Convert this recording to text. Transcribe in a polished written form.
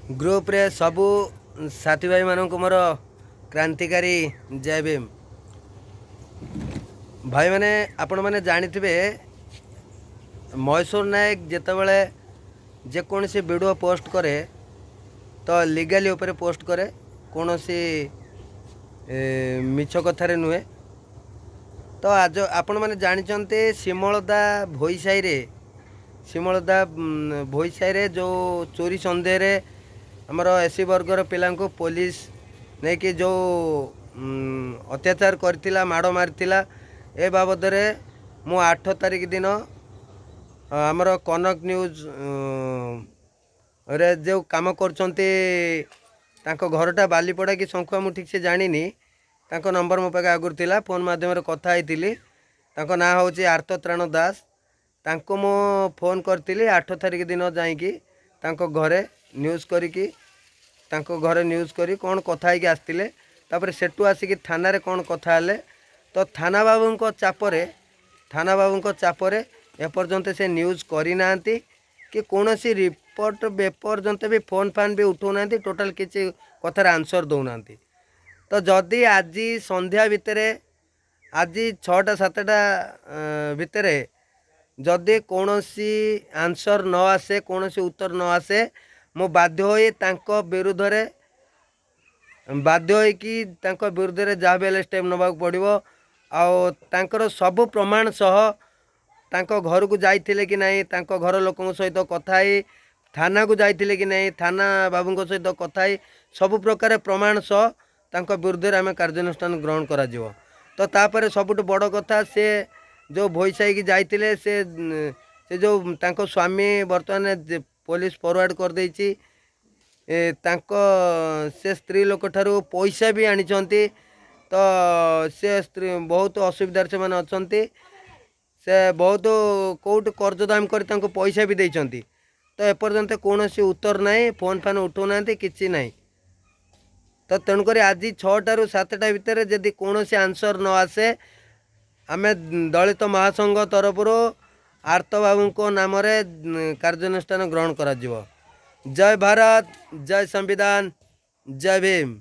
Group रे सबू साथी भाई मानक मोर क्रांतिकारी जय भीम। भाई मैंने आपण मैंने जानिथिबे महेश्वर नायक जेतेबेले जेकोसी वीडियो पोस्ट करे तो लीगली ऊपर पोस्ट करे कौन सी मिछ कथार नुहे। तो आज आपण मैंने जानते शिमलदा भोईसाई रे शिमलदा भोईसाई रे जो चोरी सन्देह रे आमर एससी वर्गर पिला पुलिस नहीं कि जो अत्याचार करथिला माड़ मारिथिला ए बाबद रे मु 8 तारिख दिन आमर कनक न्यूज रे जो काम करचंती तांको घरटा बालीपड़ा कि शंखुआ मु ठीक से जानिनी। तांको नंबर मो पाखे आगुर थिला फोन माध्यम रे कथा होइतिली। तांको ना होची आर्तत्राण दास। तांको मो फोन करतिली 8 तारिख दिन जाईकी तांको घरे न्यूज़ करिकी तांको घरे न्यूज़ करी कौन कथा होइकी आस्तिले। तापर सेटू आसिकी थाना रे कौन कथा हेले तो थाना बाबूंको चापरे एपर्यंत से न्यूज़ करी नांती कि कौनसी रिपोर्ट बेपर्यंत भी फोन फान भी उठौ नांती। टोटल किसी कथार आंसर दौ नांती। तो जदि आज संध्या भितर आज 6टा 7टा भितर जदि कौनसी आंसर न आसे कौनसी उत्तर न आसे मो बाध्य होई तांको विरुद्ध रे विरुद्ध रे जहाँ भी स्टेप नवा पड़ो। आउ तांकर सब प्रमाण सह तांको घर को जाइथिले कि नहीं तांको घर लोकों सहित कथाई थाना को जाइथिले कि नहीं थाना बाबू सहित कथाई सब प्रकार प्रमाण सह तांको विरुद्ध रे आम कार्यानुष्ठान ग्रहण करा जिवो। तो तापर सबुठ बड़ कथा से जो भोईसाई की जाइथिले से जो तांको स्वामी बर्तमान पुलिस फॉरवर्ड कर देछि। तांको से स्त्री लोक ठारू पैसा भी आनिचंती। तो से स्त्री बहुत असुविधार से माने अछंती। से बहुत कोर्ट कर्जदाम कर तांको पैसा भी देइचंती। तो एपर्यंत कौनसी उत्तर नहीं फोन फान उठौ नांती किछि नहीं। तो तेणुक आज 6टा 7टा भितर जदि कौनसी आंसर न आसे आमे दलित महासंघ तरफ आर्त बाबू को नाम रे कार्यानुष्ठान ग्रहण करा जिवो। जय भारत जय संविधान जय भीम।